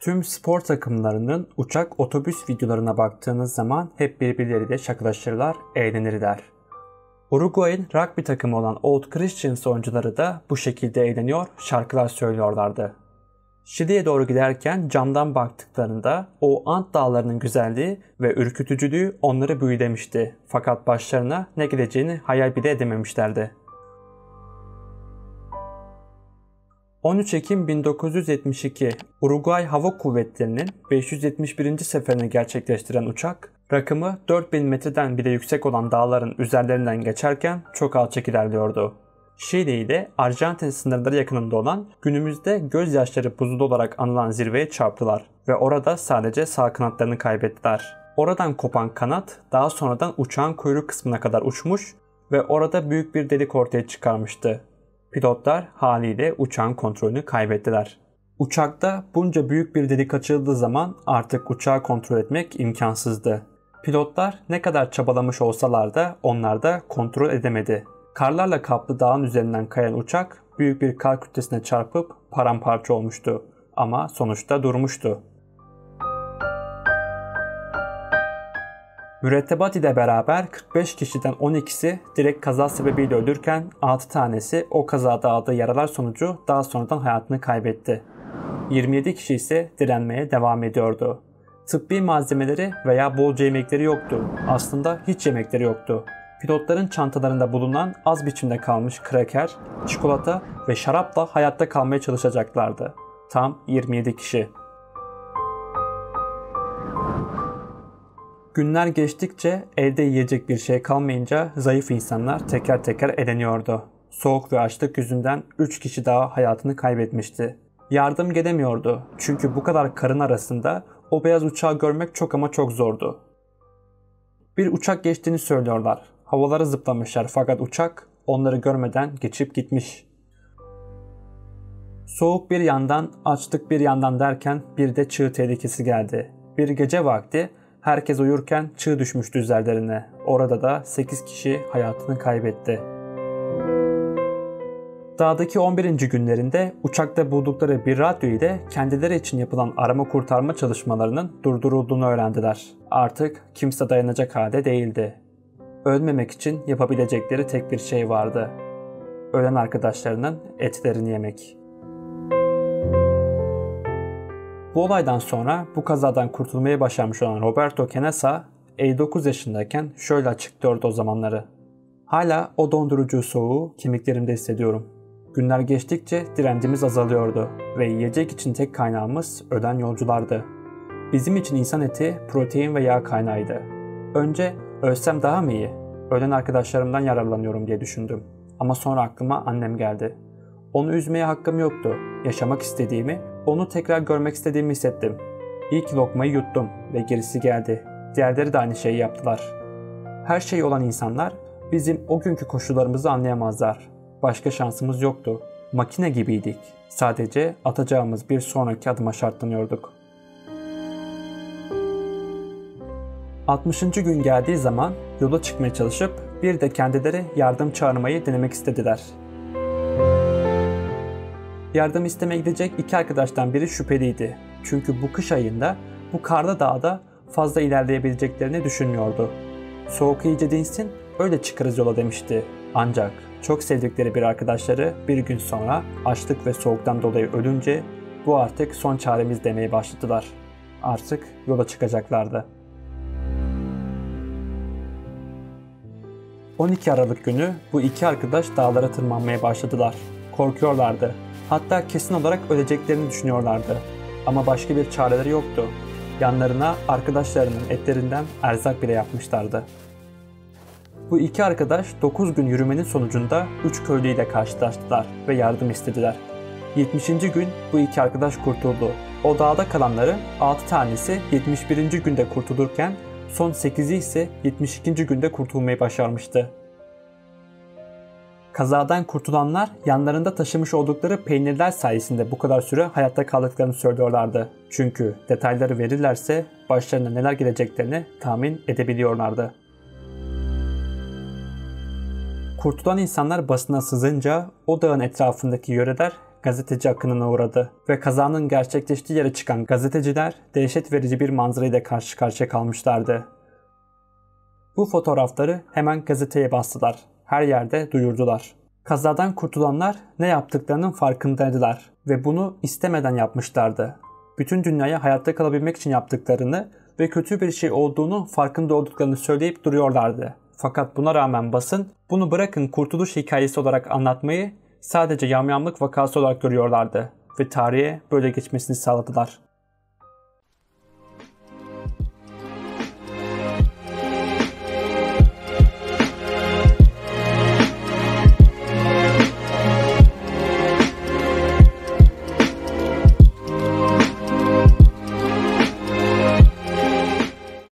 Tüm spor takımlarının uçak otobüs videolarına baktığınız zaman hep birbirleriyle şakalaşırlar, eğlenirler. Uruguay'ın rugby takımı olan Old Christians oyuncuları da bu şekilde eğleniyor, şarkılar söylüyorlardı. Şili'ye doğru giderken camdan baktıklarında o Ant dağlarının güzelliği ve ürkütücülüğü onları büyülemişti. Fakat başlarına ne geleceğini hayal bile edememişlerdi. 13 Ekim 1972 Uruguay Hava Kuvvetleri'nin 571. seferini gerçekleştiren uçak, rakımı 4000 metreden bile yüksek olan dağların üzerlerinden geçerken çok alçak ilerliyordu. Şili ile Arjantin sınırları yakınında olan, günümüzde gözyaşları buzulu olarak anılan zirveye çarptılar ve orada sadece sağ kanatlarını kaybettiler. Oradan kopan kanat daha sonradan uçağın kuyruk kısmına kadar uçmuş ve orada büyük bir delik ortaya çıkarmıştı. Pilotlar haliyle uçağın kontrolünü kaybettiler. Uçakta bunca büyük bir delik açıldığı zaman artık uçağı kontrol etmek imkansızdı. Pilotlar ne kadar çabalamış olsalar da onlar da kontrol edemedi. Karlarla kaplı dağın üzerinden kayan uçak büyük bir kar kütlesine çarpıp paramparça olmuştu. Ama sonuçta durmuştu. Mürettebat ile beraber 45 kişiden 12'si direkt kaza sebebiyle ölürken 6 tanesi o kazada aldığı yaralar sonucu daha sonradan hayatını kaybetti. 27 kişi ise direnmeye devam ediyordu. Tıbbi malzemeleri veya bolca yemekleri yoktu. Aslında hiç yemekleri yoktu. Pilotların çantalarında bulunan az biçimde kalmış kraker, çikolata ve şarapla hayatta kalmaya çalışacaklardı. Tam 27 kişi. Günler geçtikçe elde yiyecek bir şey kalmayınca zayıf insanlar teker teker eleniyordu. Soğuk ve açlık yüzünden 3 kişi daha hayatını kaybetmişti. Yardım gelemiyordu çünkü bu kadar karın arasında o beyaz uçağı görmek çok ama çok zordu. Bir uçak geçtiğini söylüyorlar. Havalara zıplamışlar fakat uçak onları görmeden geçip gitmiş. Soğuk bir yandan, açlık bir yandan derken bir de çığ tehlikesi geldi. Bir gece vakti herkes uyurken çığ düşmüştü üzerlerine. Orada da 8 kişi hayatını kaybetti. Dağdaki 11. günlerinde uçakta buldukları bir radyo ile kendileri için yapılan arama kurtarma çalışmalarının durdurulduğunu öğrendiler. Artık kimse dayanacak halde değildi. Ölmemek için yapabilecekleri tek bir şey vardı. Ölen arkadaşlarının etlerini yemek. Bu olaydan sonra bu kazadan kurtulmayı başarmış olan Roberto Canessa 59 yaşındayken şöyle açıklıyordu o zamanları. Hala o dondurucu soğuğu kemiklerimde hissediyorum. Günler geçtikçe direncimiz azalıyordu ve yiyecek için tek kaynağımız ölen yolculardı. Bizim için insan eti, protein ve yağ kaynağıydı. Önce ölsem daha mı iyi? Ölen arkadaşlarımdan yararlanıyorum diye düşündüm. Ama sonra aklıma annem geldi. Onu üzmeye hakkım yoktu. Yaşamak istediğimi, onu tekrar görmek istediğimi hissettim. İlk lokmayı yuttum ve gerisi geldi. Diğerleri de aynı şeyi yaptılar. Her şey olan insanlar bizim o günkü koşullarımızı anlayamazlar. Başka şansımız yoktu. Makine gibiydik. Sadece atacağımız bir sonraki adıma şartlanıyorduk. 60. gün geldiği zaman yola çıkmaya çalışıp bir de kendileri yardım çağırmayı denemek istediler. Yardım istemeye gidecek iki arkadaştan biri şüpheliydi. Çünkü bu kış ayında bu karlı dağda fazla ilerleyebileceklerini düşünmüyordu. Soğuk iyice dinsin, öyle çıkarız yola demişti. Ancak çok sevdikleri bir arkadaşları bir gün sonra açlık ve soğuktan dolayı ölünce bu artık son çaremiz demeye başladılar. Artık yola çıkacaklardı. 12 Aralık günü bu iki arkadaş dağlara tırmanmaya başladılar. Korkuyorlardı. Hatta kesin olarak öleceklerini düşünüyorlardı. Ama başka bir çareleri yoktu. Yanlarına arkadaşlarının etlerinden erzak bile yapmışlardı. Bu iki arkadaş 9 gün yürümenin sonucunda 3 köylüyle karşılaştılar ve yardım istediler. 70. gün bu iki arkadaş kurtuldu. O dağda kalanların 6 tanesi 71. günde kurtulurken son 8'i ise 72. günde kurtulmayı başarmıştı. Kazadan kurtulanlar yanlarında taşımış oldukları peynirler sayesinde bu kadar süre hayatta kaldıklarını söylüyorlardı. Çünkü detayları verirlerse başlarına neler geleceklerini tahmin edebiliyorlardı. Kurtulan insanlar basına sızınca o dağın etrafındaki yöreler gazeteci akınına uğradı ve kazanın gerçekleştiği yere çıkan gazeteciler dehşet verici bir manzarayla karşı karşıya kalmışlardı. Bu fotoğrafları hemen gazeteye bastılar. Her yerde duyurdular. Kazadan kurtulanlar ne yaptıklarının farkındaydılar ve bunu istemeden yapmışlardı. Bütün dünyaya hayatta kalabilmek için yaptıklarını ve kötü bir şey olduğunu farkında olduklarını söyleyip duruyorlardı. Fakat buna rağmen basın bunu bırakın kurtuluş hikayesi olarak anlatmayı sadece yamyamlık vakası olarak görüyorlardı ve tarihe böyle geçmesini sağladılar.